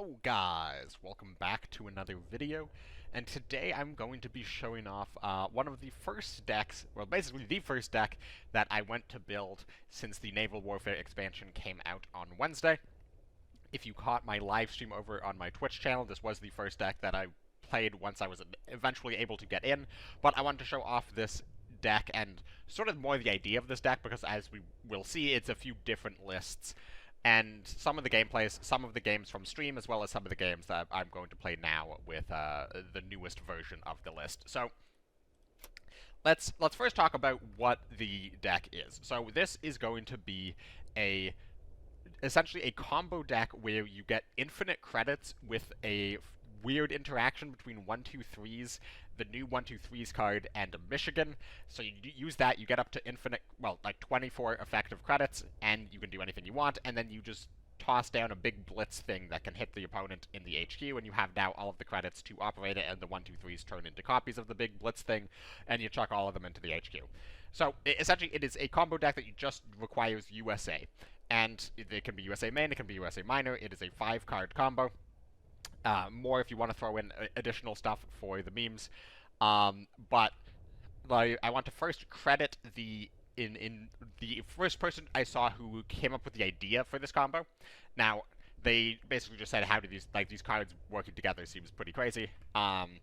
Hello guys, welcome back to another video, and today I'm going to be showing off one of the first decks, well basically the first deck that I went to build since the Naval Warfare expansion came out on Wednesday. If you caught my live stream over on my Twitch channel, this was the first deck that I played once I was eventually able to get in, but I wanted to show off this deck and sort of more the idea of this deck because as we will see, it's a few different lists. And some of the gameplays, some of the games from stream, as well as some of the games that I'm going to play now with the newest version of the list. So let's first talk about what the deck is. So this is going to be essentially a combo deck where you get infinite credits with a weird interaction between 1-2-3s, the new 1-2-3s card, and a Michigan. So you use that, you get up to infinite, well, like 24 effective credits, and you can do anything you want, and then you just toss down a big blitz thing that can hit the opponent in the HQ, and you have now all of the credits to operate it, and the 1-2-3s turn into copies of the big blitz thing, and you chuck all of them into the HQ. So essentially, it is a combo deck that just requires USA. And it can be USA main, it can be USA minor, it is a 5-card combo. More if you want to throw in additional stuff for the memes. But like, I want to first credit the first person I saw who came up with the idea for this combo. Now, they basically just said, how do these cards working together seems pretty crazy. And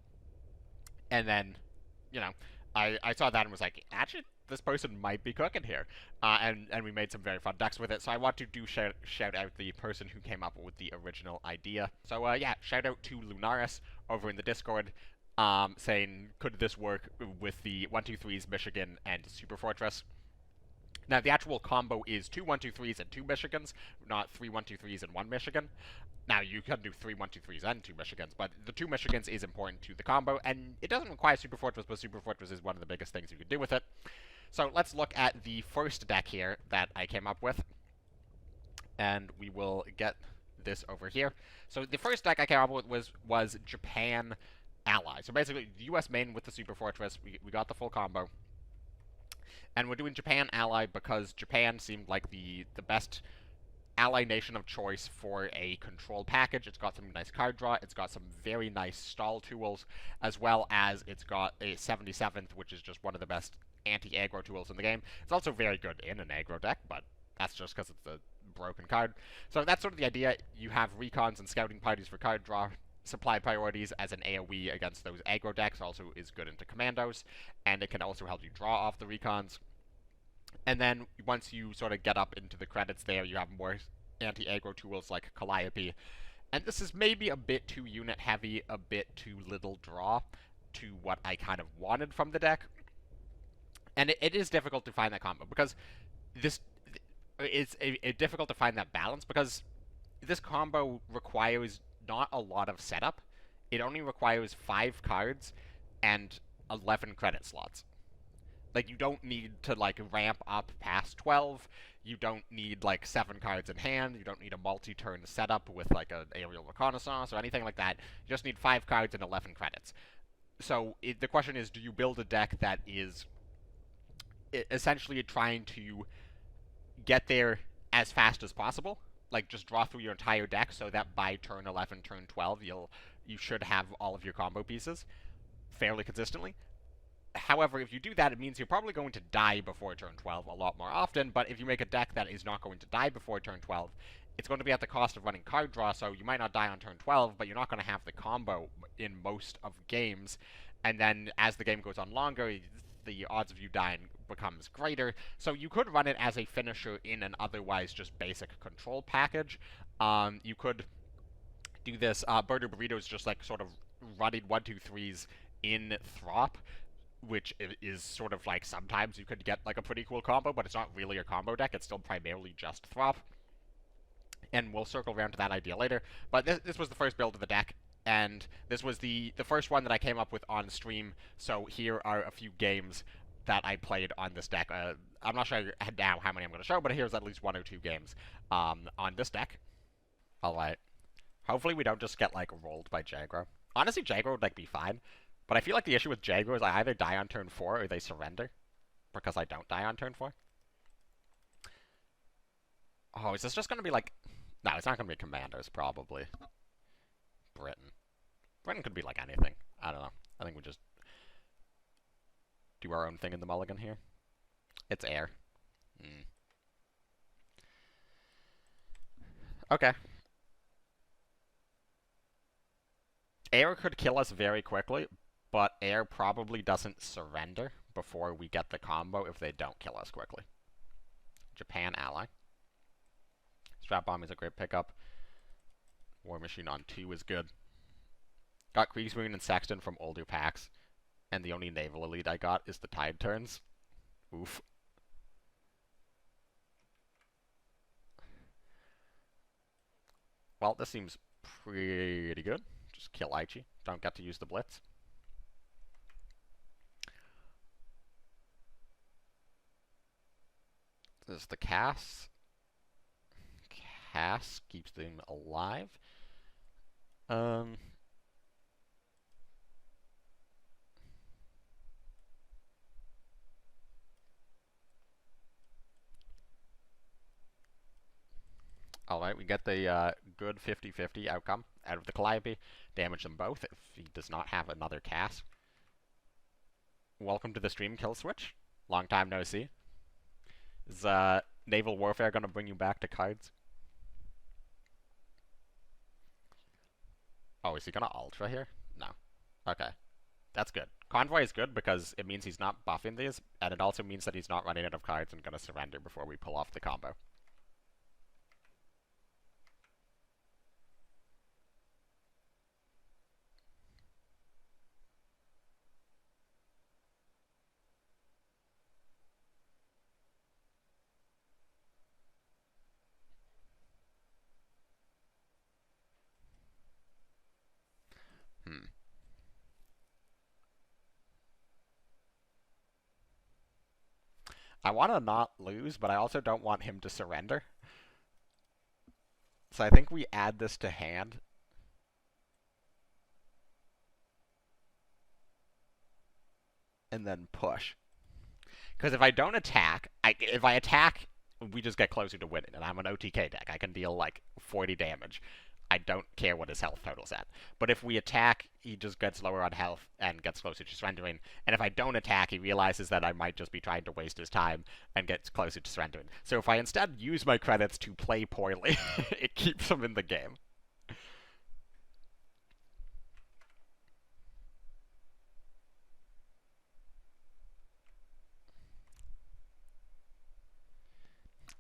then, you know, I saw that and was like, actually, this person might be cooking here. And we made some very fun decks with it. So I want to shout out the person who came up with the original idea. So yeah, shout out to Lunaris over in the Discord, saying, could this work with the 1-2-3s, Michigan, and Super Fortress? Now, the actual combo is 2 1-2-3s and 2 Michigans, not 3 1-2-3s and 1 Michigan. Now, you can do 3 1-2-3s and 2 Michigans, but the 2 Michigans is important to the combo, and it doesn't require Super Fortress, but Super Fortress is one of the biggest things you can do with it. So let's look at the first deck here that I came up with, and we will get this over here. So the first deck I came up with was Japan Ally. So basically, the US main with the Super Fortress, we got the full combo. And we're doing Japan Ally because Japan seemed like the best ally nation of choice for a control package. It's got some nice card draw, it's got some very nice stall tools, as well as it's got a 77th, which is just one of the best anti-aggro tools in the game. It's also very good in an aggro deck, but that's just because it's a broken card. So that's sort of the idea. You have recons and scouting parties for card draw. Supply priorities as an AoE against those aggro decks also is good into commandos, and it can also help you draw off the recons. And then once you sort of get up into the credits there, you have more anti-aggro tools like Calliope. And this is maybe a bit too unit heavy, a bit too little draw to what I kind of wanted from the deck. And it is difficult to find that combo, because it's difficult to find that balance, because this combo requires not a lot of setup. It only requires 5 cards and 11 credit slots. Like, you don't need to, like, ramp up past 12. You don't need, like, 7 cards in hand. You don't need a multi-turn setup with, like, an aerial reconnaissance or anything like that. You just need 5 cards and 11 credits. So the question is, do you build a deck that is essentially trying to get there as fast as possible? Like, just draw through your entire deck so that by turn 11, turn 12, you should have all of your combo pieces fairly consistently. However, if you do that, it means you're probably going to die before turn 12 a lot more often, but if you make a deck that is not going to die before turn 12, it's going to be at the cost of running card draw, so you might not die on turn 12, but you're not going to have the combo in most of games, and then as the game goes on longer, the odds of you dying becomes greater. So you could run it as a finisher in an otherwise just basic control package. You could do this. Burger Burrito is just like sort of running 1-2-3s in Throp, which is sort of like sometimes you could get like a pretty cool combo, but it's not really a combo deck. It's still primarily just Throp. And we'll circle around to that idea later. But this was the first build of the deck, and this was the first one that I came up with on stream. So here are a few games that I played on this deck. I'm not sure now how many I'm going to show, but here's at least 1 or 2 games on this deck. Alright. Hopefully we don't just get, like, rolled by Jagro. Honestly, Jagro would, like, be fine. But I feel like the issue with Jagro is I either die on turn 4 or they surrender. Because I don't die on turn 4. Oh, is this just going to be, like... No, it's not going to be Commandos, probably. Britain? Britain could be like anything. I don't know. I think we just do our own thing in the mulligan here. It's air. Okay. Air could kill us very quickly, but air probably doesn't surrender before we get the combo if they don't kill us quickly. Japan ally. Strap bomb is a great pickup. War Machine on 2 is good. Got Kriegsmarine and Sexton from older packs, and the only naval elite I got is the Tide Turns. Oof. Well, this seems pretty good. Just kill Aichi. Don't get to use the Blitz. There's the Cass. Cass keeps them alive. Alright, we get the good 50-50 outcome out of the Calliope. Damage them both if he does not have another Cass. Welcome to the stream, Kill Switch. Long time no see. Is Naval Warfare gonna bring you back to Kards? Oh, is he gonna Ultra here? No. Okay. That's good. Convoy is good because it means he's not buffing these, and it also means that he's not running out of cards and gonna surrender before we pull off the combo. I want to not lose, but I also don't want him to surrender. So I think we add this to hand. And then push. Because if I don't attack, if I attack, we just get closer to winning. And I'm an OTK deck. I can deal like 40 damage. I don't care what his health total's at. But if we attack, he just gets lower on health and gets closer to surrendering. And if I don't attack, he realizes that I might just be trying to waste his time and gets closer to surrendering. So if I instead use my credits to play poorly, it keeps him in the game.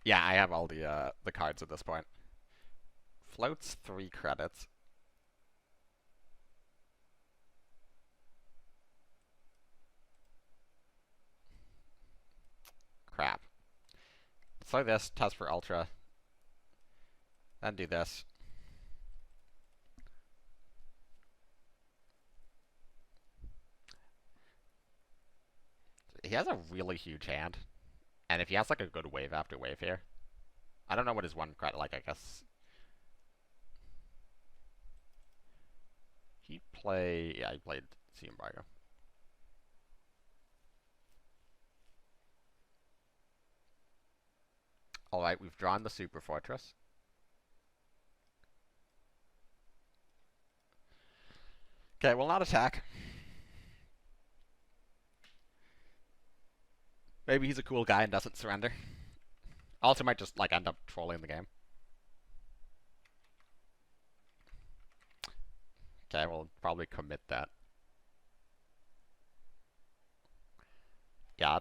Yeah, I have all the cards at this point. Floats 3 credits. Crap. So this, test for Ultra. Then do this. He has a really huge hand. And if he has like a good wave after wave here. I don't know what his one credit, like I guess. He played, yeah, he played Sea Embargo. Alright, we've drawn the Super Fortress. Okay, we'll not attack. Maybe he's a cool guy and doesn't surrender. Also might just like end up trolling the game. Okay, we'll probably commit that. Yeah,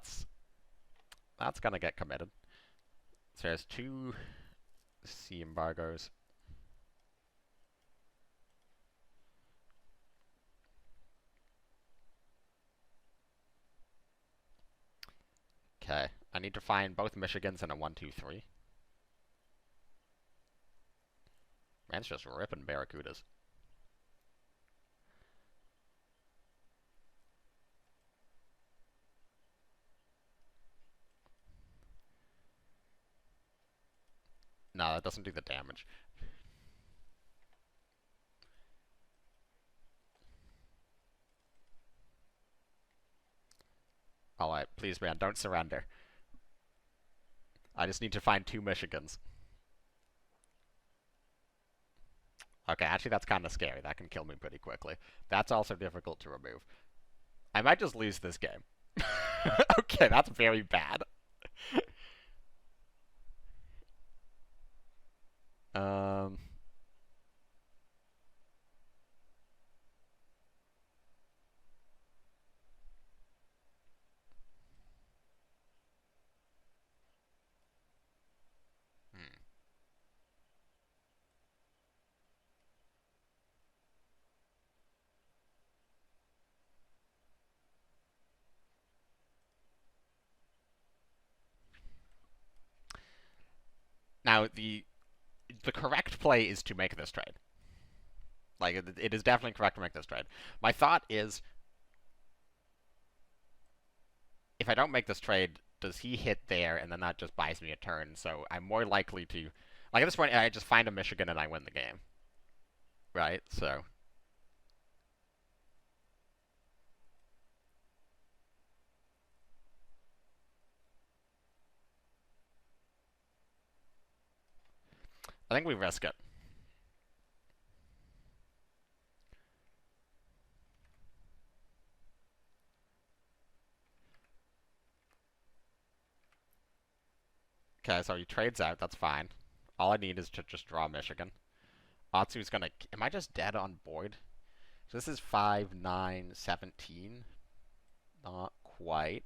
that's gonna get committed. So there's 2 sea embargoes. Okay, I need to find both Michigans and a 1-2-3. Man's just ripping Barracudas. No, that doesn't do the damage. Alright, please, man, don't surrender. I just need to find 2 Michigans. Okay, actually that's kind of scary. That can kill me pretty quickly. That's also difficult to remove. I might just lose this game. Okay, that's very bad. Um, hmm. Now the correct play is to make this trade. Like it is definitely correct to make this trade. My thought is, if I don't make this trade, does he hit there, and then that just buys me a turn? So I'm more likely to, like at this point, I just find a Michigan and I win the game, right? So I think we risk it. Okay, so he trades out. That's fine. All I need is to just draw Michigan. Atsu's gonna. Am I just dead on board? So this is 5, 9, 17. Not quite.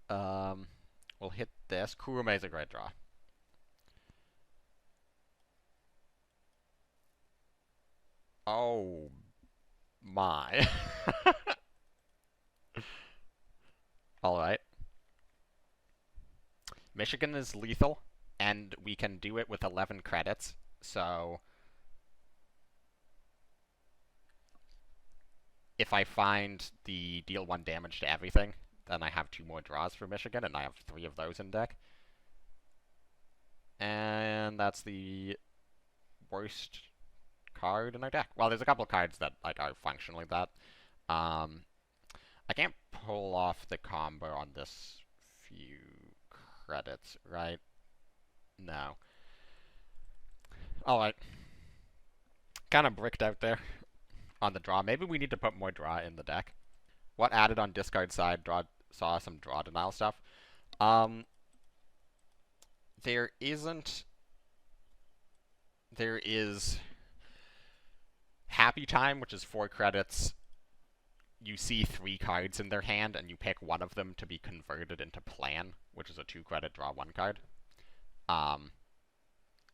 Um, we'll hit this. Kurume's a great draw. Oh my. All right. Michigan is lethal, and we can do it with 11 credits. So if I find the deal 1 damage to everything, then I have 2 more draws for Michigan, and I have 3 of those in deck. And that's the worst card in our deck. Well, there's a couple of cards that like are functionally that. Um, I can't pull off the combo on this few credits, right? No. Alright. Kind of bricked out there on the draw. Maybe we need to put more draw in the deck. What added on discard side saw some draw denial stuff. Um, there isn't. There is Happy Time, which is 4 credits. You see 3 cards in their hand, and you pick one of them to be converted into Plan, which is a 2 credit draw 1 card.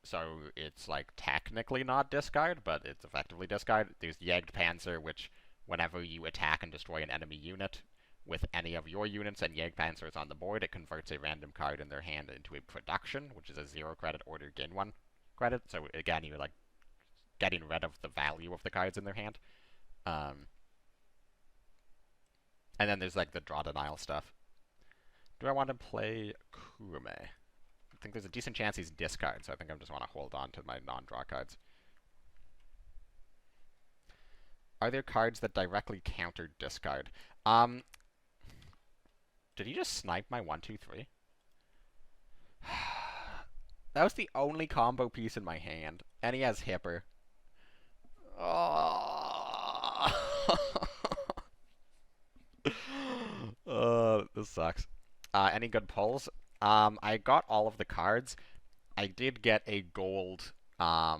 So it's like technically not discard, but it's effectively discard. There's Yegged Panzer, which whenever you attack and destroy an enemy unit with any of your units and Yegged Panzer is on the board, it converts a random card in their hand into a production, which is a 0 credit order gain 1 credit. So again, you're like getting rid of the value of the cards in their hand. Um, and then there's like the draw denial stuff. Do I want to play Kurume? I think there's a decent chance he's discard, so I think I just want to hold on to my non-draw cards. Are there cards that directly counter discard? Did he just snipe my 1-2-3? That was the only combo piece in my hand, and he has Hipper. Oh. This sucks. Any good pulls? I got all of the cards. I did get a gold, I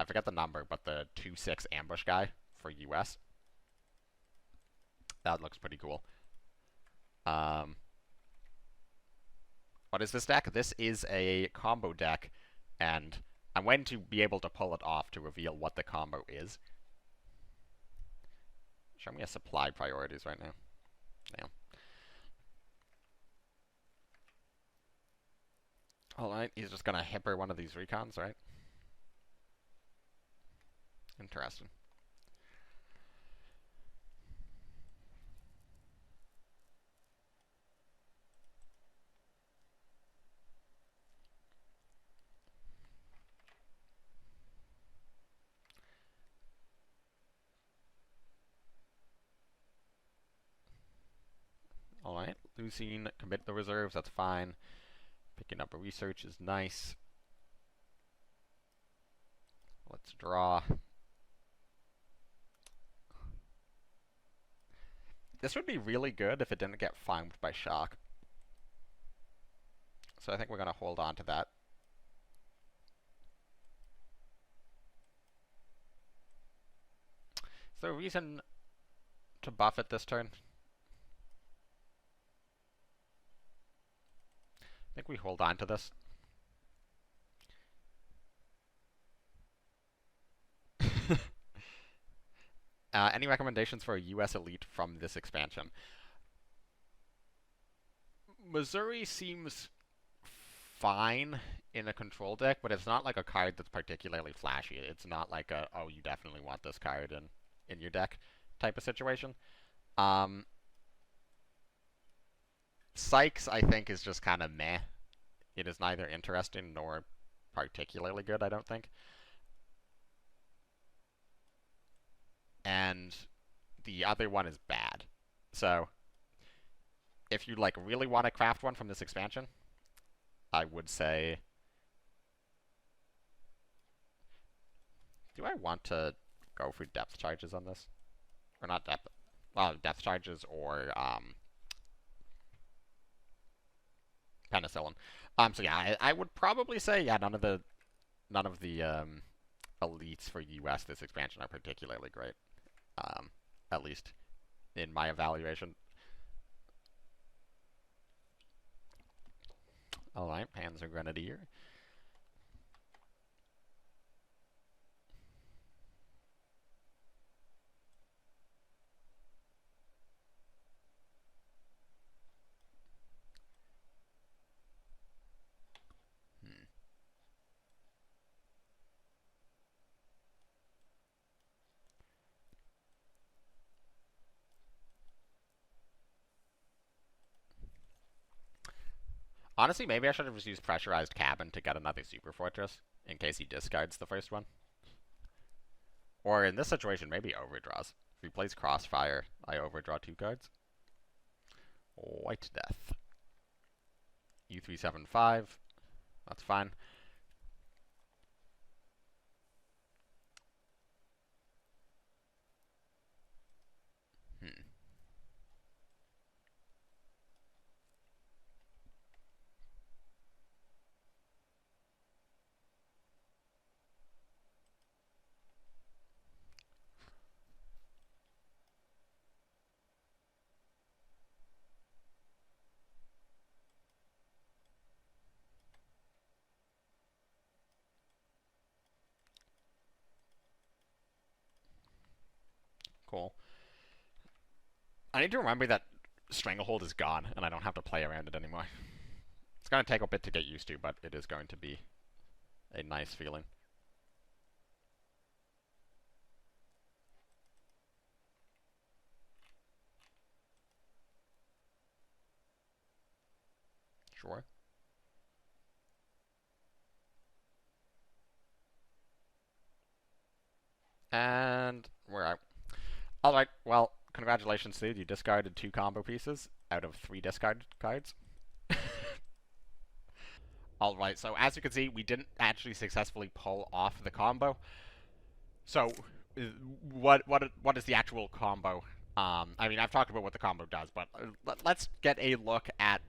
forget the number, but the 2/6 ambush guy for US. That looks pretty cool. What is this deck? This is a combo deck, and I'm waiting to be able to pull it off to reveal what the combo is. Show me a supply priorities right now. Yeah. Alright, he's just gonna hipper one of these recons, right? Interesting. Alright, losing, commit the reserves, that's fine. Picking up a research is nice. Let's draw. This would be really good if it didn't get farmed by Shark. So I think we're going to hold on to that. Is there a reason to buff it this turn? I think we hold on to this. Any recommendations for a US Elite from this expansion? Missouri seems fine in a control deck, but it's not like a card that's particularly flashy. It's not like a, oh, you definitely want this card in your deck type of situation. Sykes, I think, is just kind of meh. It is neither interesting nor particularly good, I don't think. And the other one is bad. So, if you like really want to craft one from this expansion, I would say, do I want to go for depth charges on this? Or not depth, well, depth charges or penicillin. So yeah, I would probably say, yeah, none of the elites for US this expansion are particularly great. At least in my evaluation. Alright, Panzer Grenadier. Honestly, maybe I should have just used Pressurized Cabin to get another Super Fortress, in case he discards the first one. Or in this situation, maybe overdraws. If he plays Crossfire, I overdraw 2 cards. White Death. U375. That's fine. Cool. I need to remember that Stranglehold is gone, and I don't have to play around it anymore. It's going to take a bit to get used to, but it is going to be a nice feeling. Sure. And we're out. Alright, well, congratulations, dude. You discarded 2 combo pieces out of 3 discarded cards. Alright, so as you can see, we didn't actually successfully pull off the combo. So, what is the actual combo? I mean, I've talked about what the combo does, but let's get a look at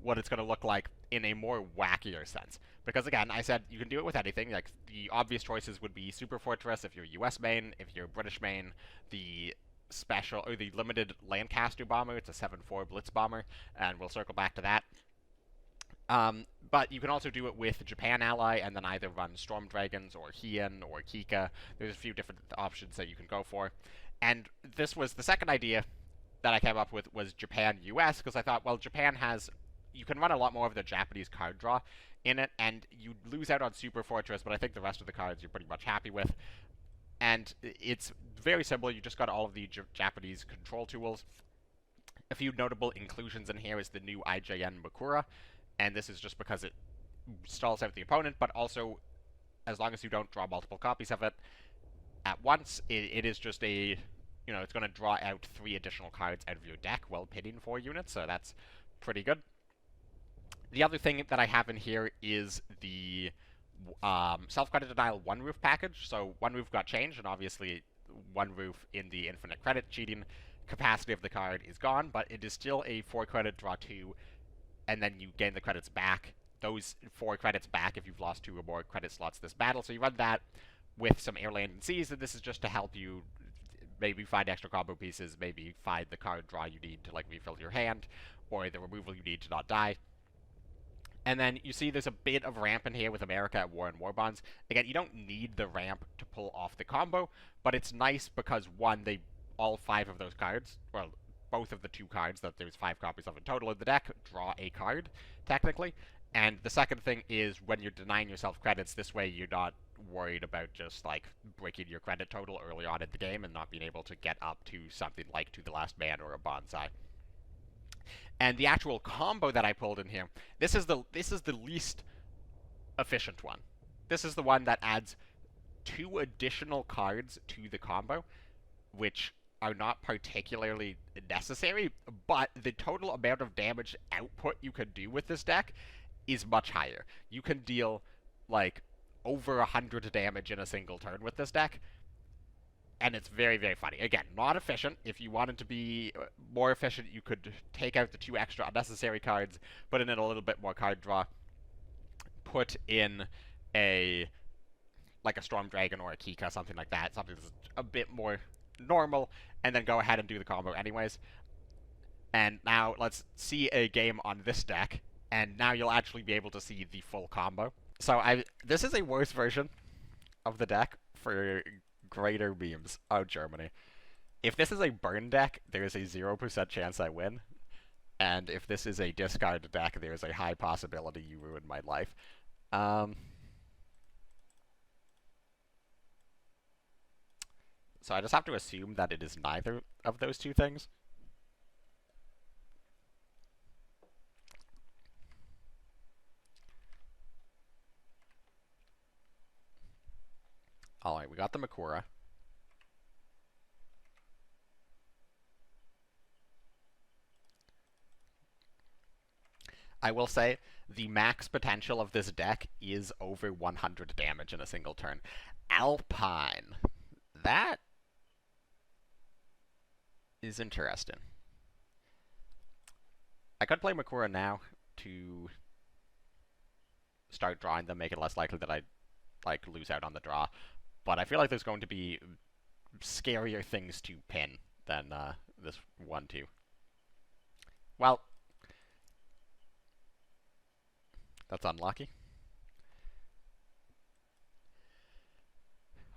what it's going to look like in a more wackier sense. Because again, I said you can do it with anything. Like, the obvious choices would be Super Fortress if you're US main, if you're British main, the special, or the limited Lancaster bomber, it's a 7-4 Blitz bomber, and we'll circle back to that. But you can also do it with Japan ally and then either run Storm Dragons or Heian or Kika. There's a few different options that you can go for. And this was the second idea that I came up with, was Japan US, because I thought, well, Japan has, you can run a lot more of the Japanese card draw in it, and you lose out on Super Fortress, but I think the rest of the cards you're pretty much happy with. And it's very simple. You just got all of the Japanese control tools. A few notable inclusions in here is the new IJN Makura, and this is just because it stalls out the opponent, but also, as long as you don't draw multiple copies of it at once, it is just a, you know, it's going to draw out 3 additional cards out of your deck while pitting 4 units, so that's pretty good. The other thing that I have in here is the self-credit denial one roof package. So one roof got changed, and obviously one roof in the infinite credit cheating capacity of the card is gone, but it is still a 4 credit draw 2, and then you gain the credits back. Those 4 credits back if you've lost 2 or more credit slots this battle. So you run that with some air, land, and seas, and this is just to help you maybe find extra combo pieces, maybe find the card draw you need to like refill your hand, or the removal you need to not die. And then you see there's a bit of ramp in here with America at War and War Bonds. Again, you don't need the ramp to pull off the combo, but it's nice because, one, they all 5 of those cards, well, both of the 2 cards that there's 5 copies of in total in the deck, draw a card, technically. And the second thing is when you're denying yourself credits, this way you're not worried about just, like, breaking your credit total early on in the game and not being able to get up to something like To the Last Man or a Bonsai. And the actual combo that I pulled in here, this is the least efficient one. This is the one that adds 2 additional cards to the combo, which are not particularly necessary, but the total amount of damage output you can do with this deck is much higher. You can deal, like, over 100 damage in a single turn with this deck, and it's very, very funny. Again, not efficient. If you wanted to be more efficient, you could take out the 2 extra unnecessary cards, put in a little bit more card draw, put in a Storm Dragon or a Kika, something like that, something that's a bit more normal, and then go ahead and do the combo anyways. And now let's see a game on this deck, and now you'll actually be able to see the full combo. So this is a worse version of the deck for greater memes. Oh, Germany. If this is a burn deck, there's a 0% chance I win. And if this is a discard deck, there's a high possibility you ruin my life. So I just have to assume that it is neither of those 2 things. Alright, we got the Makura. I will say, the max potential of this deck is over 100 damage in a single turn. Alpine. That is interesting. I could play Makura now to start drawing them, make it less likely that I lose out on the draw. But I feel like there's going to be scarier things to pin than this 1-2. Well, that's unlucky.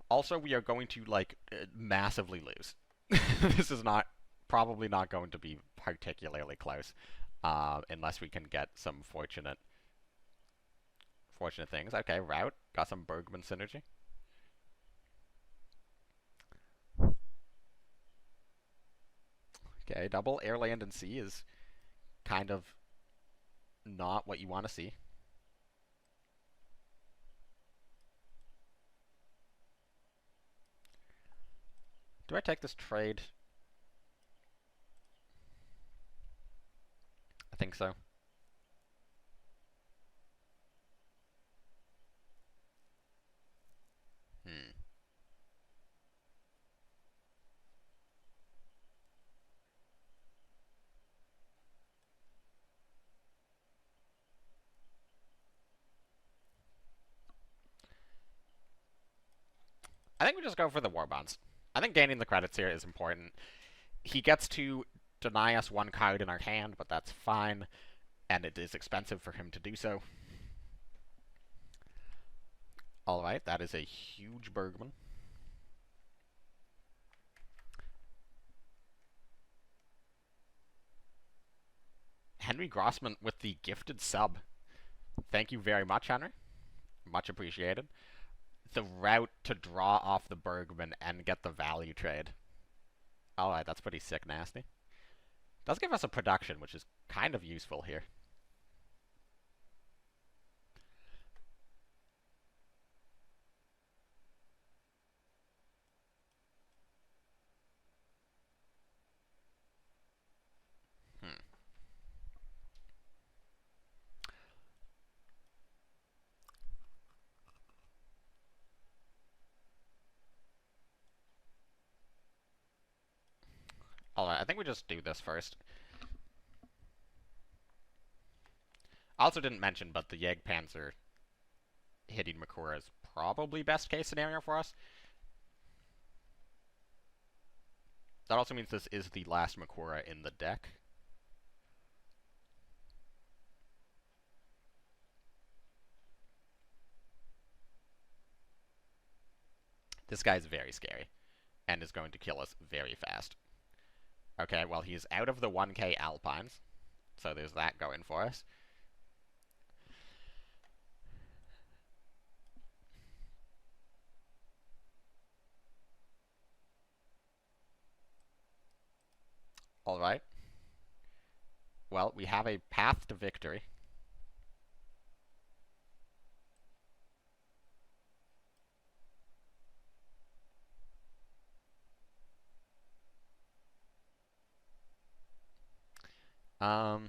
Also, we are going to, massively lose. This is probably not going to be particularly close, unless we can get some fortunate things. Okay, route. Got some Bergman synergy. Okay, double air, land, and sea is kind of not what you want to see. Do I take this trade? I think so. I think we just go for the war bonds. I think gaining the credits here is important. He gets to deny us 1 card in our hand, but that's fine, and it is expensive for him to do so. Alright, that is a huge Bergman. Henry Grossman with the gifted sub. Thank you very much, Henry. Much appreciated. The route to draw off the Bergman and get the value trade. Alright, that's pretty sick nasty. Does give us a production, which is kind of useful here. Alright, I think we just do this first. I also didn't mention, but the Jagdpanzer hitting Makura is probably best case scenario for us. That also means this is the last Makura in the deck. This guy's very scary, and is going to kill us very fast. Okay, well, he's out of the 1k Alpines, so there's that going for us. Alright. Well, we have a path to victory. I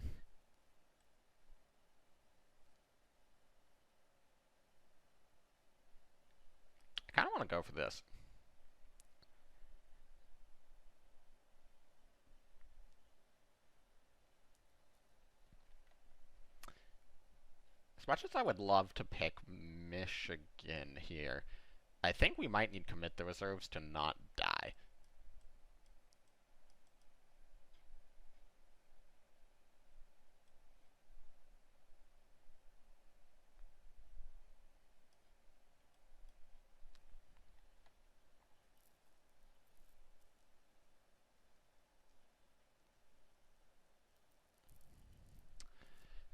kind of want to go for this. As much as I would love to pick Michigan here, I think we might need to commit the reserves to not die.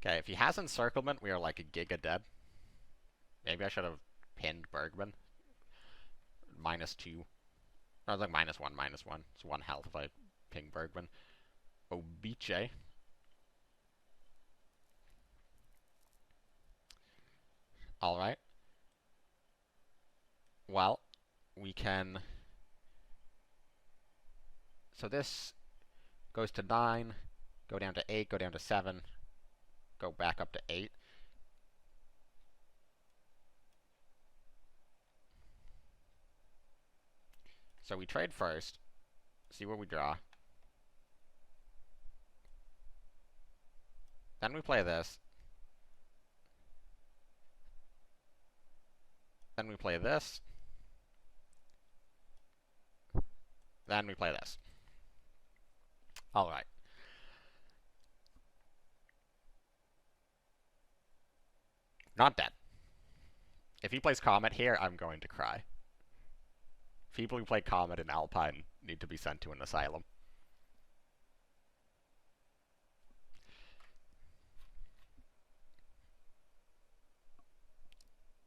Okay, if he has encirclement, we are like a giga dead. Maybe I should have pinned Bergman. -2. I was like -1. It's 1 health if I ping Bergman. Obiche. Alright. Well, we can... So this goes to 9, go down to 8, go down to 7, go back up to 8. So we trade first, see what we draw. Then we play this. Then we play this. Then we play this. Alright. Not dead. If he plays Comet here, I'm going to cry. People who play Comet in Alpine need to be sent to an asylum.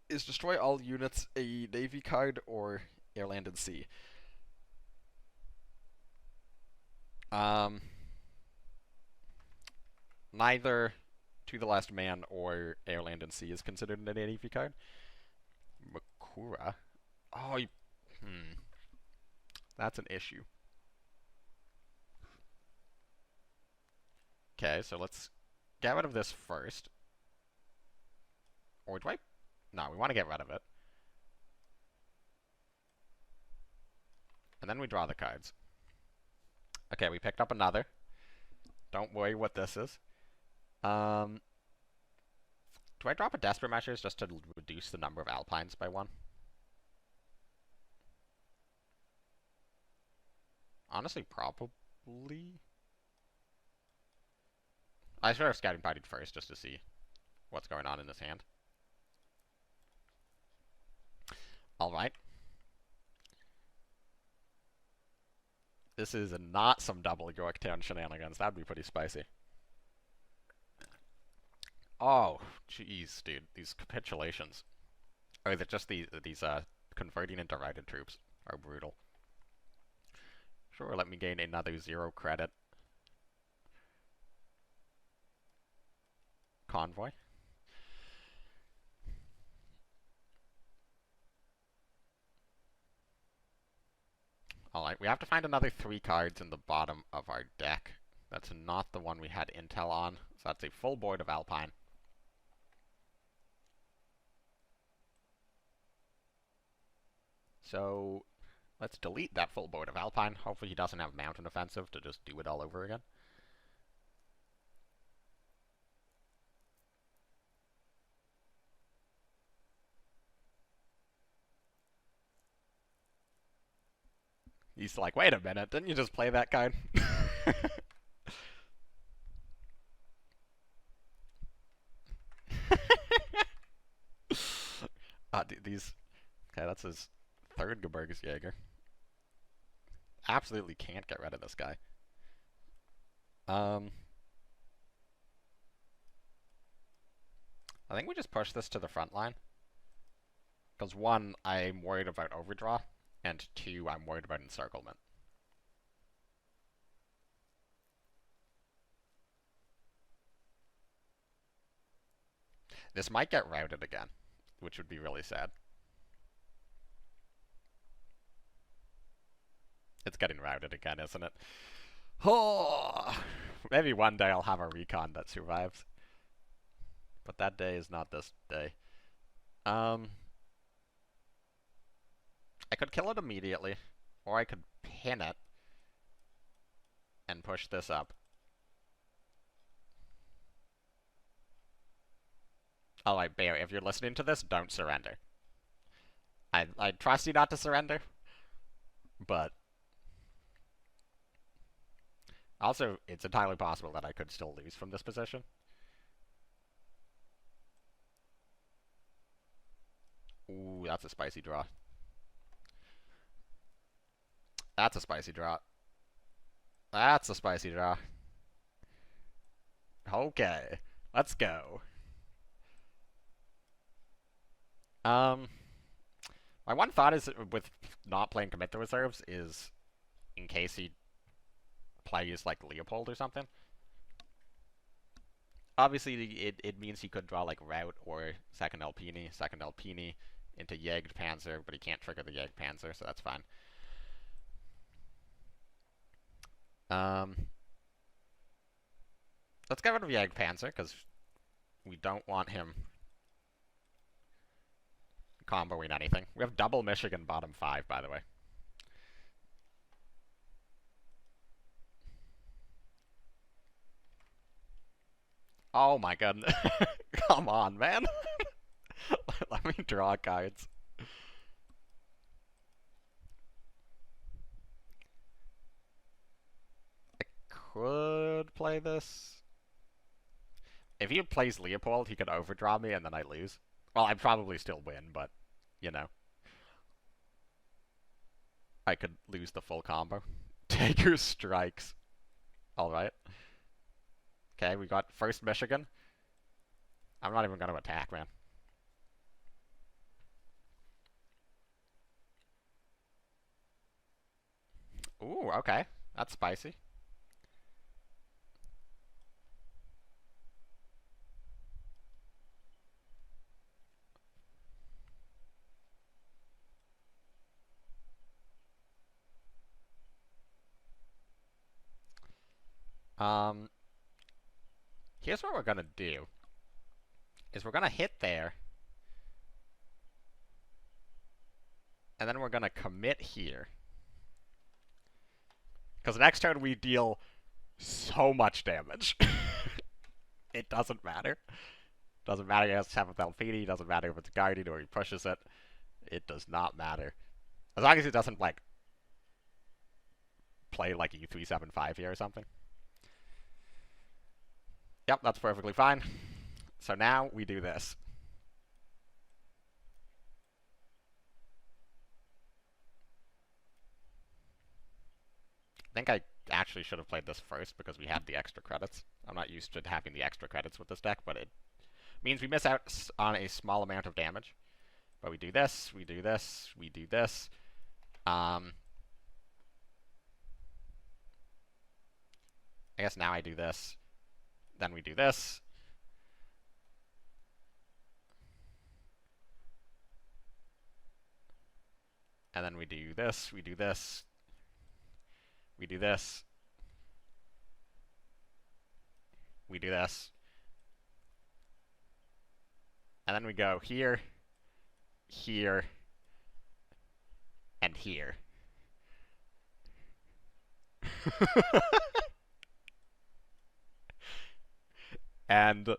Is destroy all units a Navy card or Air, Land, and Sea? Neither To the Last Man or Air, Land, and Sea is considered an Navy card. Makura? Oh, that's an issue. Okay, so let's get rid of this first. Or do I? No, we want to get rid of it. And then we draw the cards. Okay, we picked up another. Don't worry what this is. Do I drop a Desperate Measures just to reduce the number of Alpines by 1? Honestly, probably. I should have Scouting Party first just to see what's going on in this hand. Alright. This is not some double Yorktown shenanigans. That'd be pretty spicy. Oh, jeez, dude. These capitulations. Or is it just these converting into righted troops are brutal. Sure, let me gain another 0 credit. Convoy. Alright, we have to find another 3 cards in the bottom of our deck. That's not the one we had intel on, so that's a full board of Alpine. So, Let's delete that full board of Alpine. Hopefully he doesn't have Mountain Offensive to just do it all over again. He's like, wait a minute, didn't you just play that card? These... Okay, that's his third Gebirgsjäger. Absolutely can't get rid of this guy. I think we just push this to the front line. Because one, I'm worried about overdraw, and two, I'm worried about encirclement. This might get routed again, which would be really sad. It's getting routed again, isn't it? Oh, maybe one day I'll have a recon that survives. But that day is not this day. I could kill it immediately, or I could pin it and push this up. Alright, Bear, if you're listening to this, don't surrender. I trust you not to surrender, but also, it's entirely possible that I could still lose from this position. Ooh, that's a spicy draw. That's a spicy draw. That's a spicy draw. Okay, let's go. My one thought is with not playing commit the reserves is in case he plays like Leopold or something. Obviously, it means he could draw like Rout or second Alpini into Jägd Panzer, but he can't trigger the Jägd Panzer, so that's fine. Let's get rid of Jägd Panzer, because we don't want him comboing anything. We have double Michigan bottom 5, by the way. Oh my goodness. Come on, man. Let me draw cards. I could play this. If he plays Leopold, he could overdraw me and then I lose. Well, I'd probably still win, but, you know. I could lose the full combo. Taker strikes. Alright. Okay, we got first Michigan. I'm not even going to attack, man. Ooh, okay. That's spicy. Here's what we're gonna do. Is we're gonna hit there. And then we're gonna commit here. Because next turn we deal so much damage. It doesn't matter. Doesn't matter if it's 7th Alpini, doesn't matter if it's Guardian or he pushes it. It does not matter. As long as it doesn't, like, play like U375 here or something. Yep, that's perfectly fine. So now we do this. I think I actually should have played this first because we had the extra credits. I'm not used to having the extra credits with this deck, but it means we miss out on a small amount of damage. But we do this, we do this, we do this. I guess now I do this. Then we do this. And then we do this, we do this. We do this. We do this. And then we go here, here, and here. And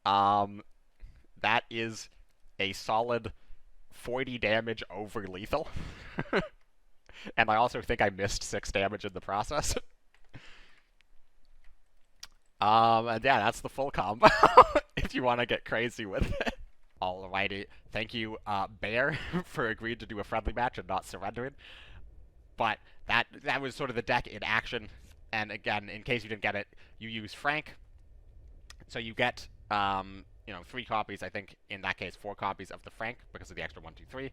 um, that is a solid 40 damage over lethal. And I also think I missed 6 damage in the process. And yeah, that's the full combo, if you want to get crazy with it. Alrighty, thank you, Bear, for agreeing to do a friendly match and not surrendering. But that was sort of the deck in action. And again, in case you didn't get it, you use Frank. So you get, 3 copies, I think, in that case, 4 copies of the Frank because of the extra 1, 2, 3.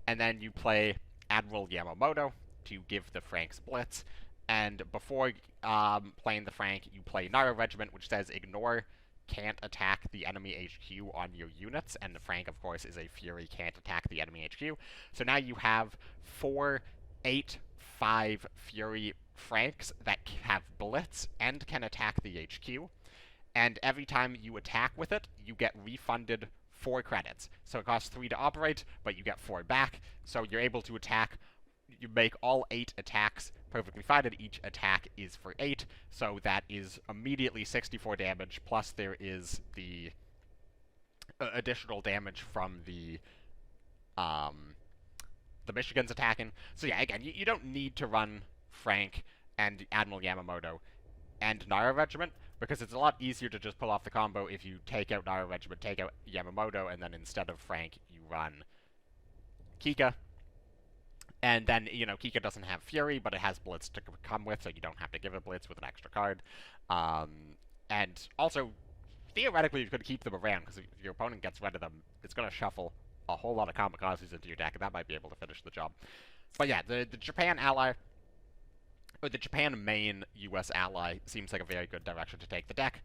And then you play Admiral Yamamoto to give the Frank splits. And before playing the Frank, you play Nara Regiment, which says ignore can't attack the enemy HQ on your units. And the Frank, of course, is a Fury, can't attack the enemy HQ. So now you have 4, 8, 5 Fury Franks that have Blitz and can attack the HQ. And every time you attack with it, you get refunded 4 credits. So it costs 3 to operate, but you get 4 back. So you're able to attack. You make all 8 attacks perfectly fine, and each attack is for 8. So that is immediately 64 damage, plus there is the additional damage from the Michigans attacking. So yeah, again, you don't need to run Frank and Admiral Yamamoto and Nara Regiment, because it's a lot easier to just pull off the combo if you take out Nara Regiment, take out Yamamoto, and then instead of Frank, you run Kika. And then, Kika doesn't have Fury, but it has Blitz to come with, so you don't have to give it Blitz with an extra card. And also, theoretically, you could keep them around, because if your opponent gets rid of them, it's going to shuffle a whole lot of kamikazes into your deck, and that might be able to finish the job. But yeah, the Japan ally, or the Japan main US ally, seems like a very good direction to take the deck.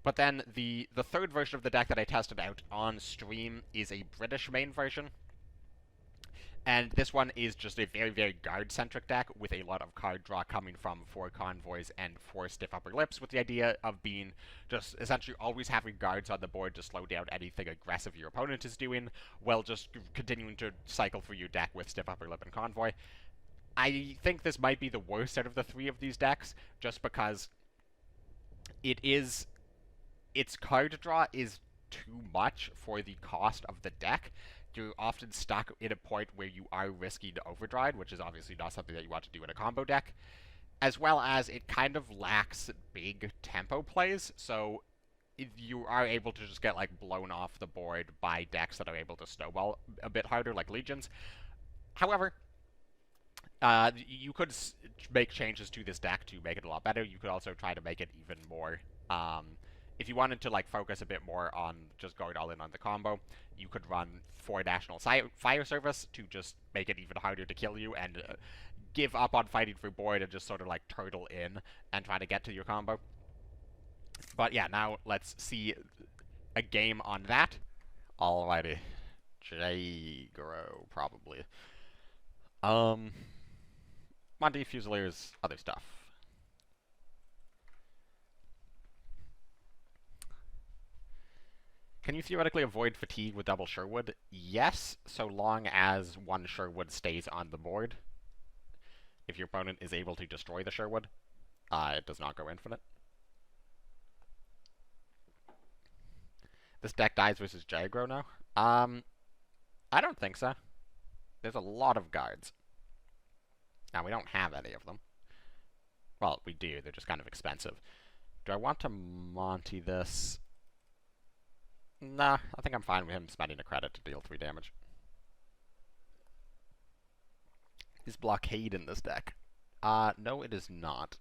But then the third version of the deck that I tested out on stream is a British main version. And this one is just a very, very guard-centric deck with a lot of card draw coming from 4 convoys and 4 stiff upper lips, with the idea of being just essentially always having guards on the board to slow down anything aggressive your opponent is doing, while just continuing to cycle through your deck with stiff upper lip and convoy. I think this might be the worst out of the 3 of these decks, just because its card draw is too much for the cost of the deck. You're often stuck at a point where you are risking overdrive, which is obviously not something that you want to do in a combo deck, as well as it kind of lacks big tempo plays, so you are able to just get blown off the board by decks that are able to snowball a bit harder, like Legions. However, you could make changes to this deck to make it a lot better. You could also try to make it even more if you wanted to focus a bit more on just going all in on the combo, you could run 4 National Fire Service to just make it even harder to kill you and give up on fighting for board and just sort of turtle in and try to get to your combo. But yeah, now let's see a game on that. Alrighty. J-Gro, probably. Monty Fusilier's other stuff. Can you theoretically avoid fatigue with double Sherwood? Yes, so long as 1 Sherwood stays on the board. If your opponent is able to destroy the Sherwood, it does not go infinite. This deck dies versus Jagro now? I don't think so. There's a lot of guards. Now, we don't have any of them. Well, we do, they're just kind of expensive. Do I want to Monty this? Nah, I think I'm fine with him spending a credit to deal 3 damage. Is Blockade in this deck? No, it is not.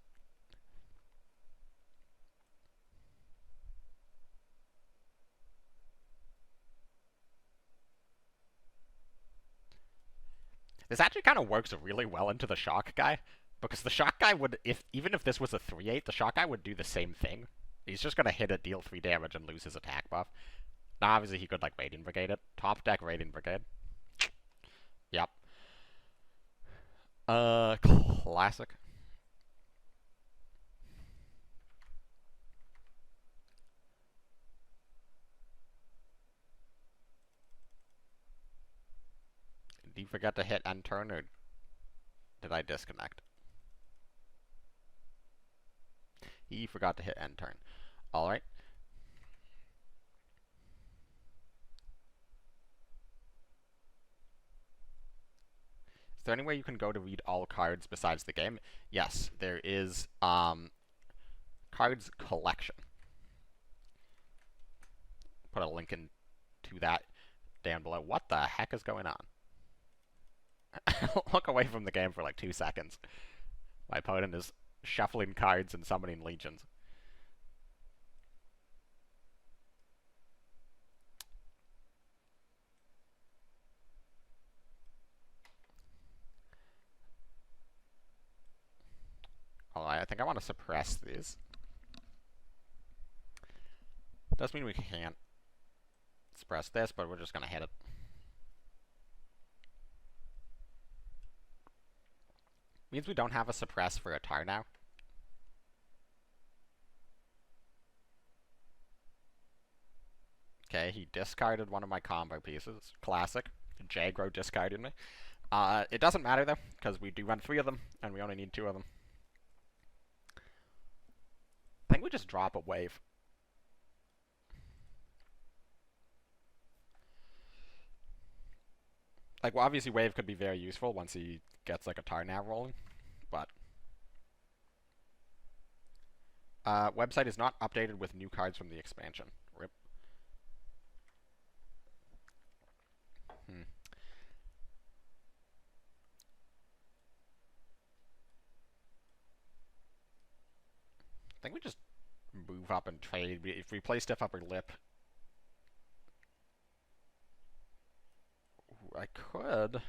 This actually kind of works really well into the Shock guy, because the Shock guy would, even if this was a 3/8, the Shock guy would do the same thing. He's just going to hit it, deal 3 damage, and lose his attack buff. Now, obviously, he could, Raiding Brigade it. Top deck Raiding Brigade. Yep. Classic. Did you forget to hit end turn, or Did I disconnect? He forgot to hit end turn. Alright. Is there any way you can go to read all cards besides the game? Yes, there is cards collection. Put a link into that down below. What the heck is going on? Look away from the game for like 2 seconds. My opponent is shuffling cards and summoning legions. Alright, I think I want to suppress these. Does mean we can't suppress this, but we're just going to hit it. Means we don't have a suppress for a tar now. Okay, he discarded one of my combo pieces. Classic. Jagro discarded me. It doesn't matter though, because we do run 3 of them, and we only need 2 of them. I think we just drop a wave. Like, well, obviously wave could be very useful once he gets like a tar now rolling, but website is not updated with new cards from the expansion. RIP. I think we just move up and trade. If we play stiff upper lip, I could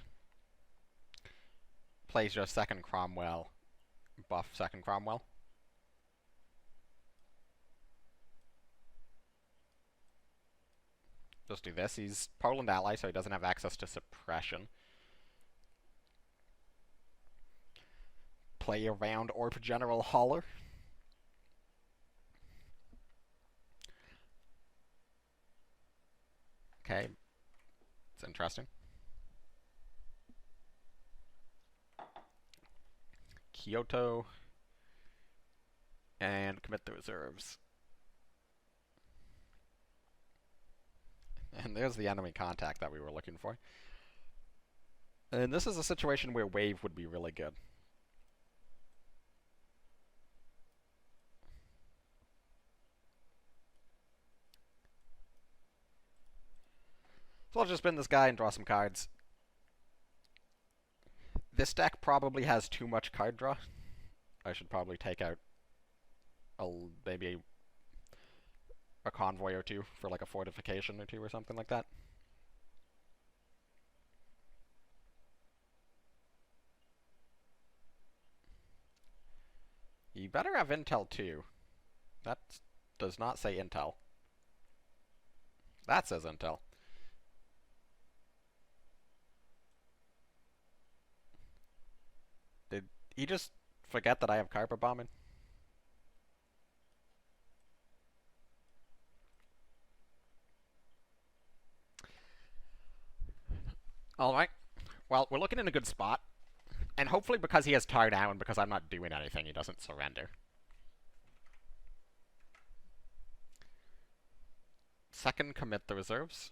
play just second Cromwell, buff second Cromwell. Just do this. He's Poland ally, so he doesn't have access to suppression. Play around Orp General Holler. Okay. It's interesting. Kyoto. And commit the reserves. And there's the enemy contact that we were looking for. And this is a situation where wave would be really good. So I'll just spin this guy and draw some cards. This deck probably has too much card draw. I should probably take out maybe a convoy or 2 for like a fortification or 2 or something like that. You better have intel too. That does not say intel. That says intel. Did he just forget that I have carpet bombing? Alright. Well, we're looking in a good spot. And hopefully because he has tar now and because I'm not doing anything, he doesn't surrender. Second, commit the reserves.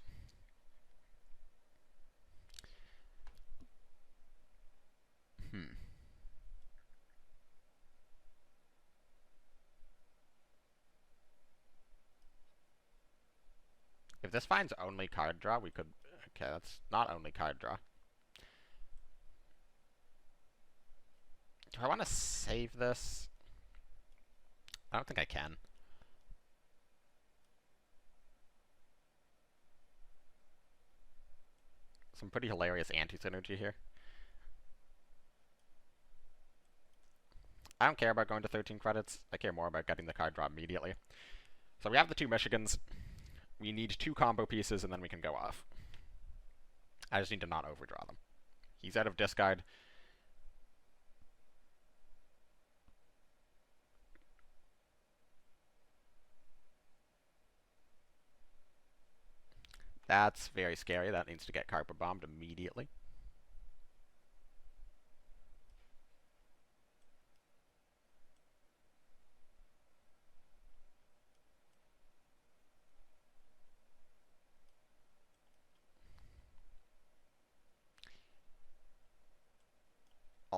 If this finds only card draw, we could... Okay, that's not only card draw. Do I want to save this? I don't think I can. Some pretty hilarious anti-synergy here. I don't care about going to 13 credits. I care more about getting the card draw immediately. So we have the 2 Michigans. We need 2 combo pieces, and then we can go off. I just need to not overdraw them. He's out of discard. That's very scary. That needs to get carpet bombed immediately.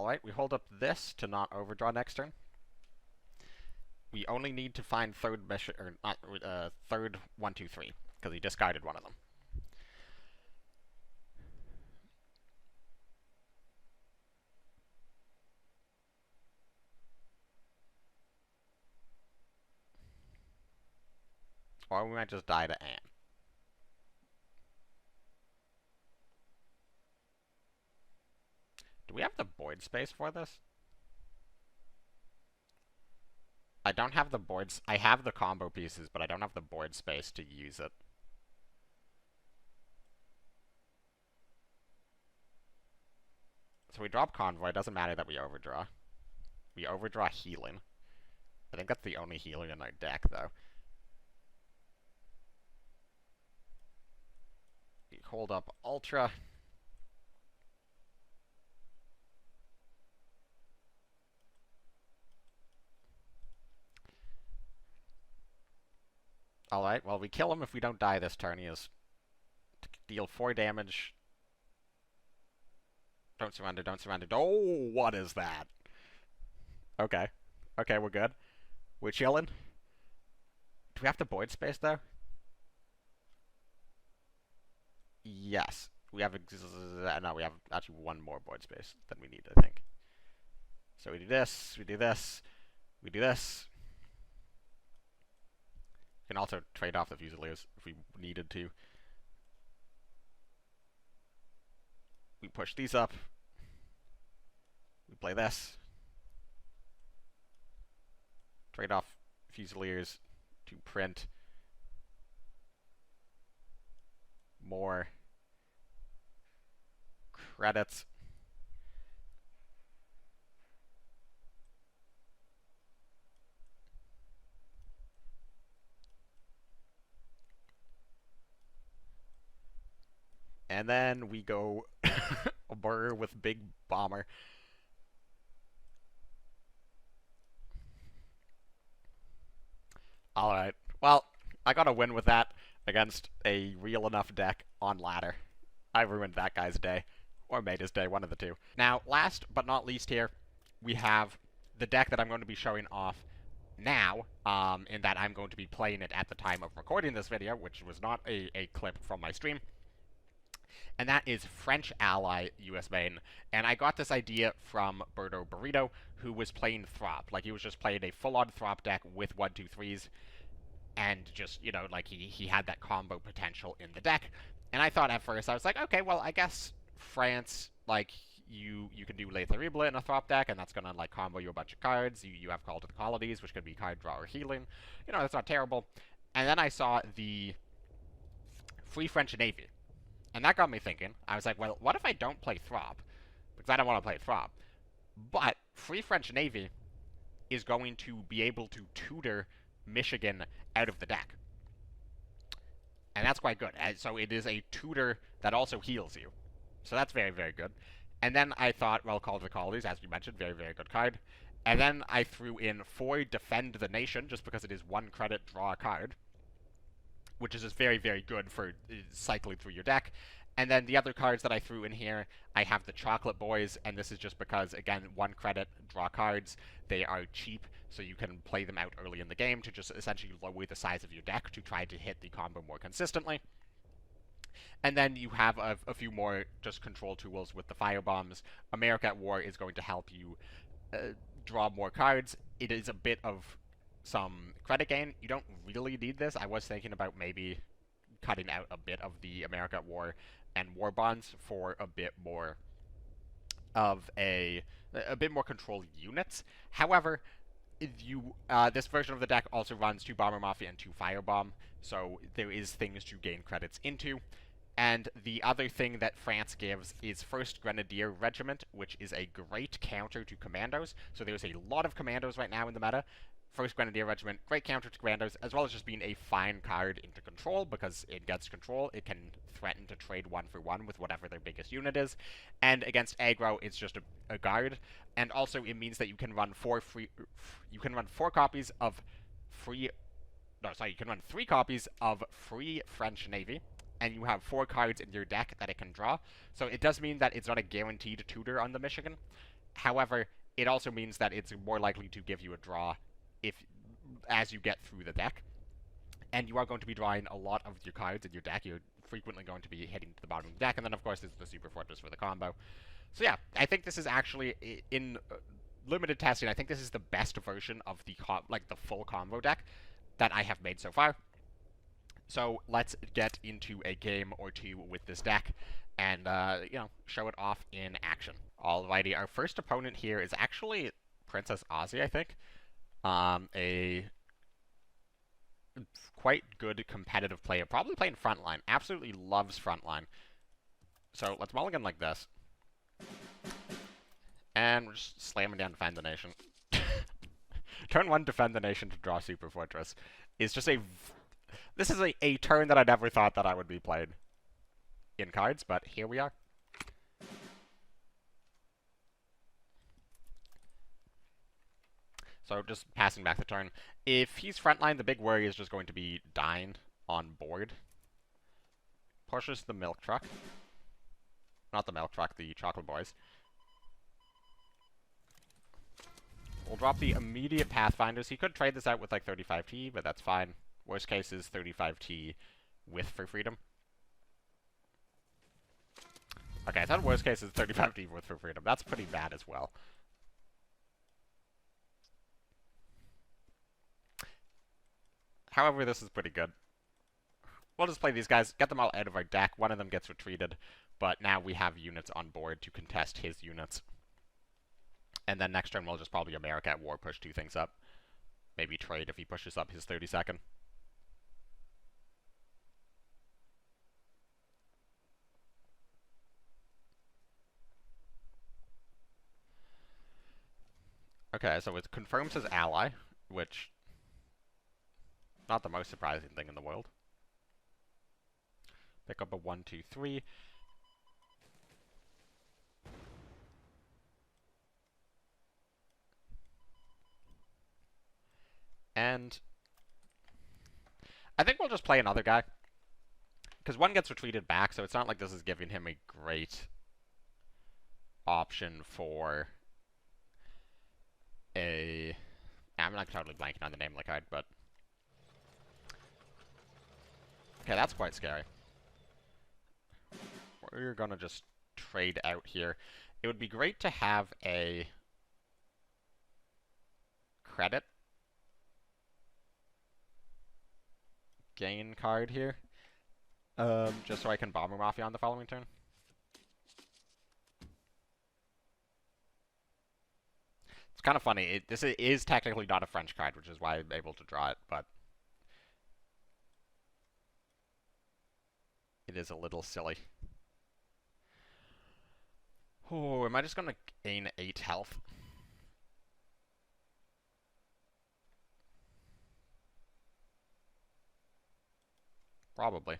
Alright, we hold up this to not overdraw next turn. We only need to find third mission, or not, third 1, 2, 3, because he discarded one of them. Or we might just die to Anne. Do we have the board space for this? I don't have the boards. I have the combo pieces, but I don't have the board space to use it. So we drop Convoy. It doesn't matter that we overdraw. We overdraw Healing. I think that's the only healing in our deck, though. We hold up Ultra. Alright, well, we kill him if we don't die this turn. He is to deal 4 damage. Don't surrender, don't surrender. Oh, what is that? Okay. Okay, we're good. We're chilling. Do we have the board space, though? Yes. We have... No, we have actually one more board space than we need, I think. So we do this, we do this, we do this. We can also trade off the Fusiliers if we needed to. We push these up. We play this. Trade off Fusiliers to print more credits. And then we go a burger with Big Bomber. Alright. Well, I got a win with that against a real enough deck on ladder. I ruined that guy's day. Or made his day, one of the two. Now, last but not least here, we have the deck that I'm going to be showing off now, in that I'm going to be playing it at the time of recording this video, which was not a clip from my stream. And that is French Ally US main. And I got this idea from Birdo Burrito, who was playing Throp. Like, he was just playing a full-on Throp deck with 1, 2, 3s. And just, you know, like, he had that combo potential in the deck. And I thought at first, I was like, okay, well, I guess France, like, you can do Le Terrible in a Throp deck, and that's gonna, like, combo you a bunch of cards. You have Call to the Colonies, which could be card draw or healing. You know, that's not terrible. And then I saw the Free French Navy. And that got me thinking. I was like, well, what if I don't play Throp? Because I don't want to play Throp. But Free French Navy is going to be able to tutor Michigan out of the deck. And that's quite good. And so it is a tutor that also heals you. So that's very, very good. And then I thought, well, Call to the Colonies, as you mentioned, very, very good card. And then I threw in 4 Defend the Nation, just because it is 1 credit, draw a card. Which is just very, very good for cycling through your deck. And then the other cards that I threw in here, I have the Chocolate Boys, and this is just because, again, 1 credit, draw cards. They are cheap, so you can play them out early in the game to just essentially lower the size of your deck to try to hit the combo more consistently. And then you have a few more just control tools with the Firebombs. America at War is going to help you draw more cards. It is a bit of some credit gain. You don't really need this. I was thinking about maybe cutting out a bit of the America at War and War Bonds for a bit more of a bit more control units. However, this version of the deck also runs 2 Bomber Mafia and 2 Firebomb, so there is things to gain credits into. And the other thing that France gives is 1st Grenadier Regiment, which is a great counter to Commandos. So there's a lot of Commandos right now in the meta. 1st Grenadier Regiment, great counter to Commandos, as well as just being a fine card into control, because it gets control. It can threaten to trade 1 for 1 with whatever their biggest unit is. And against aggro, it's just a guard. And also, it means that you can run 4 copies of free... No, sorry, you can run 3 copies of Free French Navy, and you have 4 cards in your deck that it can draw. So it does mean that it's not a guaranteed tutor on the Michigan. However, it also means that it's more likely to give you a draw as you get through the deck. And you are going to be drawing a lot of your cards in your deck. You're frequently going to be hitting to the bottom of the deck, and then of course there's the Super Fortress for the combo. So yeah, I think this is actually, in limited testing, I think this is the best version of the full combo deck that I have made so far. So let's get into a game or two with this deck and, show it off in action. Alrighty, our first opponent here is actually Princess Ozzy, I think. A quite good competitive player, probably playing frontline, absolutely loves frontline. So let's mulligan like this. And we're just slamming down Defend the Nation. Turn 1, Defend the Nation to draw Super Fortress is just this is a turn that I never thought that I would be playing in Cards, but here we are. So just passing back the turn. If he's frontline, the big worry is just going to be dying on board. Pushes the milk truck. Not the milk truck, the chocolate boys. We'll drop the immediate Pathfinders. He could trade this out with like 35T, but that's fine. Worst case is 35T with For Freedom. Okay, I thought worst case is 35T with For Freedom. That's pretty bad as well. However, this is pretty good. We'll just play these guys, get them all out of our deck. One of them gets retreated, but now we have units on board to contest his units. And then next turn we'll just probably America at War, push 2 things up. Maybe trade if he pushes up his 32nd. Okay, so it confirms his ally, which... not the most surprising thing in the world. Pick up a 1, 2, 3. And I think we'll just play another guy. Because one gets retreated back, so it's not like this is giving him a great option for a... I'm not totally blanking on the name of the card, but... okay, that's quite scary. We're gonna just trade out here. It would be great to have a credit gain card here. Just so I can Bomber Mafia on the following turn. It's kind of funny. This is technically not a French card, which is why I'm able to draw it, but it is a little silly. Oh, am I just going to gain 8 health? Probably.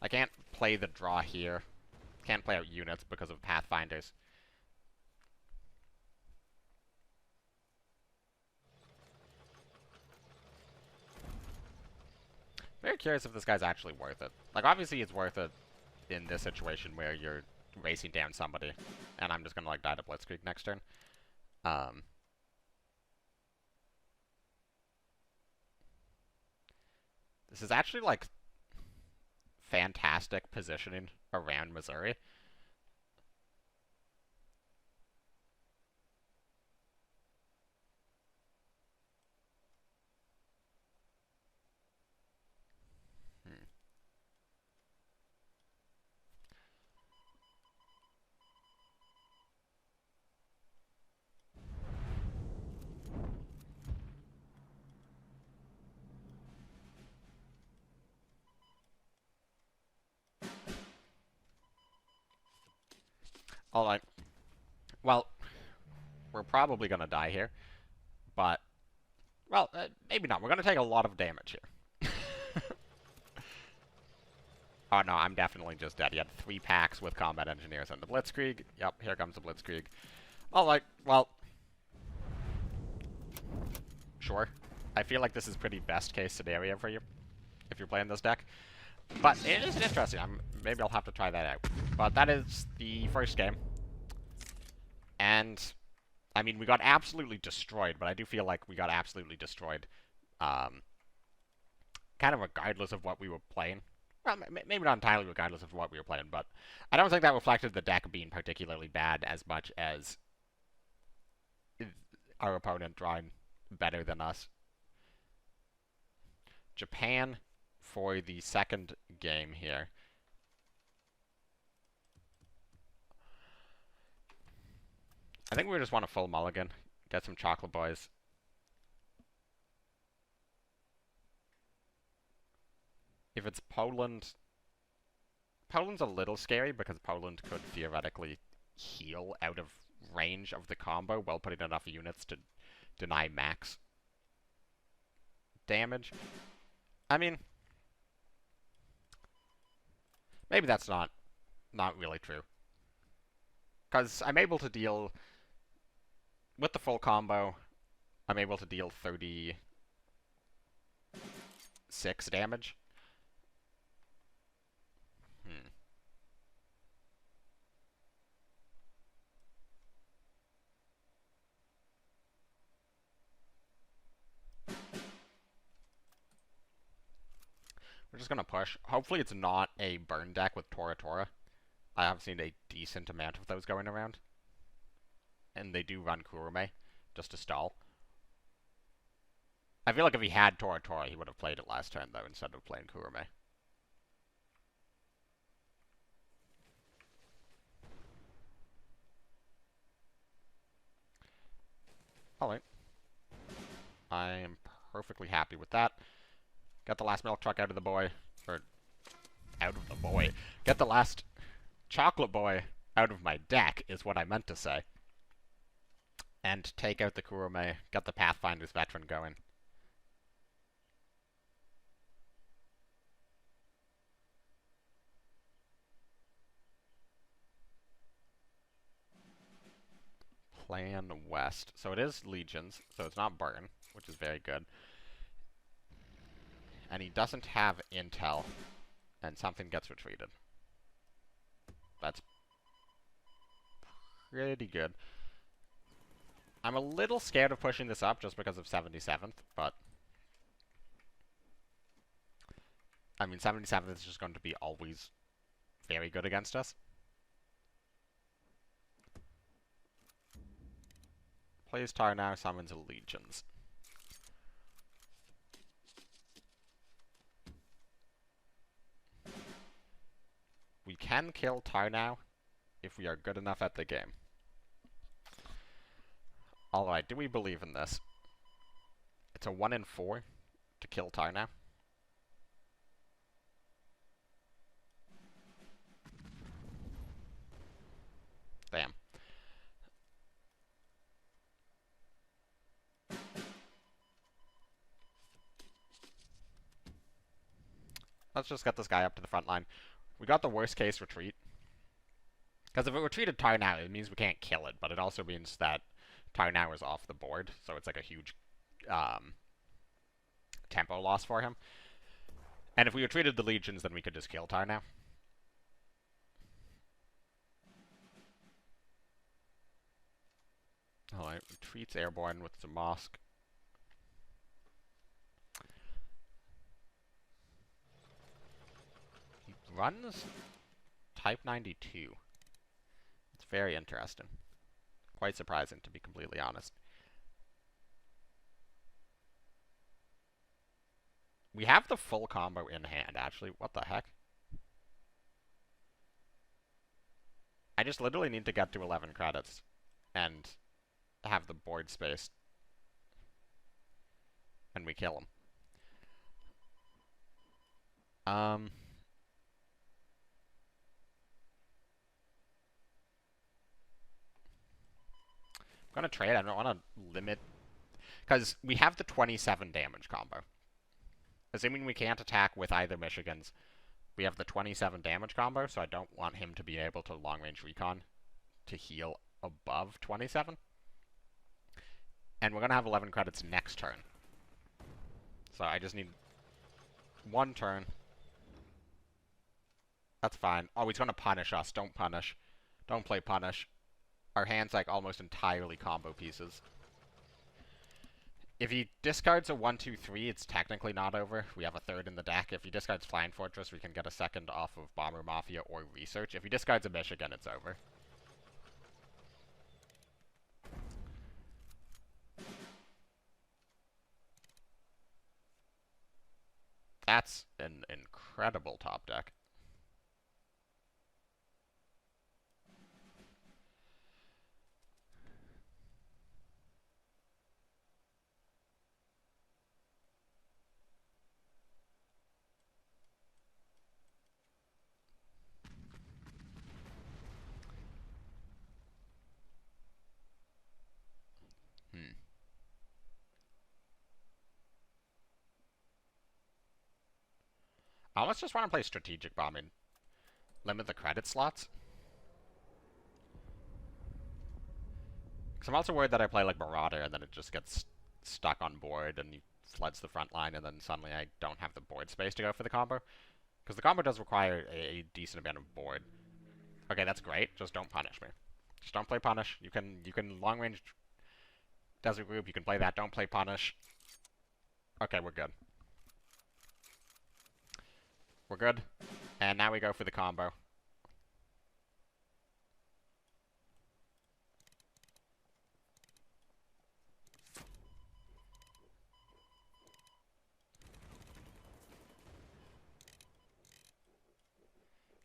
I can't play the draw here. Can't play out units because of Pathfinders. Very curious if this guy's actually worth it. Like, obviously it's worth it in this situation where you're racing down somebody, and I'm just gonna, like, die to Blitzkrieg next turn. This is actually, like, fantastic positioning around Missouri. Alright. Well, we're probably gonna die here. But, well, maybe not. We're gonna take a lot of damage here. Oh no, I'm definitely just dead. He had 3 packs with Combat Engineers and the Blitzkrieg. Yep, here comes the Blitzkrieg. Alright, well... sure. I feel like this is pretty best case scenario for you, if you're playing this deck. But it is interesting. Maybe I'll have to try that out. But that is the first game. And, I mean, we got absolutely destroyed, but I do feel like we got absolutely destroyed. Kind of regardless of what we were playing. Well, maybe not entirely regardless of what we were playing, but I don't think that reflected the deck being particularly bad as much as our opponent drawing better than us. Japan for the second game here. I think we just want a full mulligan. Get some chocolate boys. If it's Poland, Poland's a little scary because Poland could theoretically heal out of range of the combo while putting enough units to deny max damage. I mean, maybe that's not really true. Because I'm able to deal, with the full combo, I'm able to deal 36 damage. We're just gonna push. Hopefully it's not a burn deck with Tora Tora. I have seen a decent amount of those going around. And they do run Kurume, just to stall. I feel like if he had Tora Tora, he would have played it last turn, though, instead of playing Kurume. Alright. I am perfectly happy with that. Got the last milk truck out of the boy. Or, out of the boy. Get the last chocolate boy out of my deck, is what I meant to say. And take out the Kurume. Get the Pathfinder's Veteran going. Plan West. So it is Legions, so it's not Burn, which is very good. And he doesn't have intel, and something gets retreated. That's pretty good. I'm a little scared of pushing this up just because of 77th, but I mean, 77th is just going to be always very good against us. Plays Tar now, summons Legions. We can kill Tar now if we are good enough at the game. Alright, do we believe in this? It's a 1 in 4 to kill Tar now. Damn. Let's just get this guy up to the front line. We got the worst case retreat. Because if it retreated Tar now, it means we can't kill it, but it also means that Tar now is off the board, so it's like a huge tempo loss for him. And if we retreated the Legions, then we could just kill Tar now. Alright, retreats airborne with the mosque. He runs Type 92. It's very interesting. Quite surprising, to be completely honest. We have the full combo in hand, actually. What the heck? I just literally need to get to 11 credits and have the board space. And we kill him. I'm gonna trade. I don't want to limit, because we have the 27 damage combo. Assuming we can't attack with either Michigans, we have the 27 damage combo, so I don't want him to be able to long-range recon to heal above 27. And we're gonna have 11 credits next turn. So I just need one turn That's fine. Oh, he's gonna punish us. Don't punish. Don't play punish. Our hand's like almost entirely combo pieces. If he discards a 1/2/3, it's technically not over. We have a third in the deck. If he discards Flying Fortress, we can get a second off of Bomber Mafia or Research. If he discards a Michigan, it's over. That's an incredible top deck. I almost just want to play Strategic Bombing. Limit the credit slots. Because I'm also worried that I play like Marauder and then it just gets stuck on board and he floods the front line and then suddenly I don't have the board space to go for the combo. Because the combo does require a decent amount of board. Okay, that's great. Just don't punish me. Just don't play punish. You can long range Desert Group. You can play that. Don't play punish. Okay, we're good. We're good. And now we go for the combo.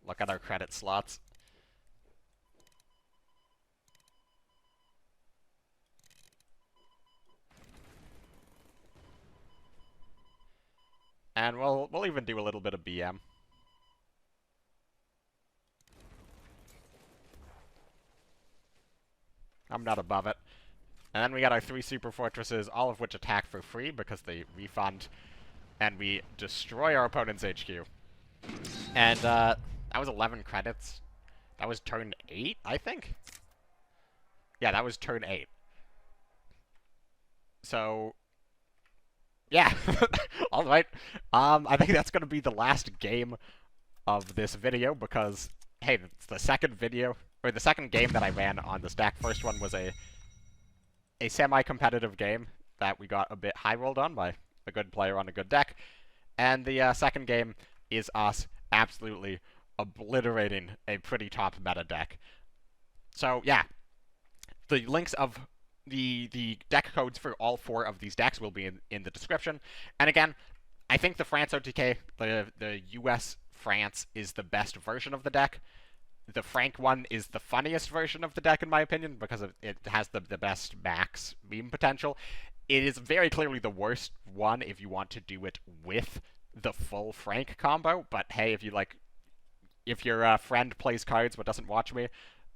Look at our credit slots. And we'll even do a little bit of BM. I'm not above it. And then we got our 3 Super Fortresses, all of which attack for free because they refund. And we destroy our opponent's HQ. And that was 11 credits. That was turn 8, I think? Yeah, that was turn 8. So, yeah. Alright. I think that's going to be the last game of this video because, hey, it's the second video, or the second game that I ran on this deck. First one was a semi-competitive game that we got a bit high-rolled on by a good player on a good deck. And the second game is us absolutely obliterating a pretty top meta deck. So, yeah. The links of the deck codes for all 4 of these decks will be in the description. And again, I think the France OTK, the US France, is the best version of the deck. The Frank one is the funniest version of the deck, in my opinion, because it has the best max meme potential. It is very clearly the worst one if you want to do it with the full Frank combo, but hey, if your friend plays cards but doesn't watch me,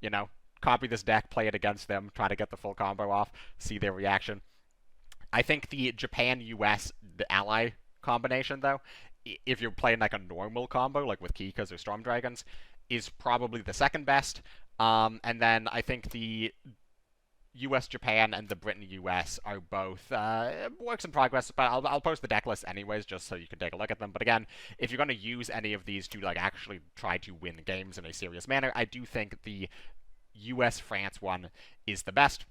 you know, copy this deck, play it against them, try to get the full combo off, see their reaction. I think the Japan-US, the ally combination, though, if you're playing like a normal combo, like with Kikas or Storm Dragons, is probably the second best. And then I think the US-Japan and the Britain-US are both works in progress, but I'll post the deck list anyways, just so you can take a look at them. But again, if you're going to use any of these to like actually try to win games in a serious manner, I do think the US-France one is the best.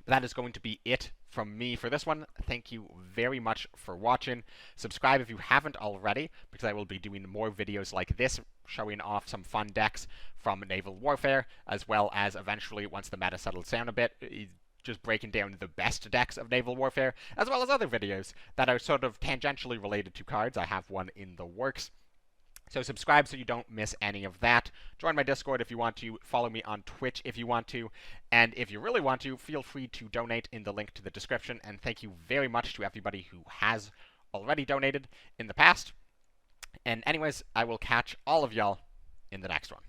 That is going to be it from me for this one. Thank you very much for watching. Subscribe if you haven't already, because I will be doing more videos like this, showing off some fun decks from Naval Warfare, as well as eventually, once the meta settles down a bit, just breaking down the best decks of Naval Warfare, as well as other videos that are sort of tangentially related to cards. I have one in the works. So subscribe so you don't miss any of that. Join my Discord if you want to. Follow me on Twitch if you want to. And if you really want to, feel free to donate in the link to the description. And thank you very much to everybody who has already donated in the past. And anyways, I will catch all of y'all in the next one.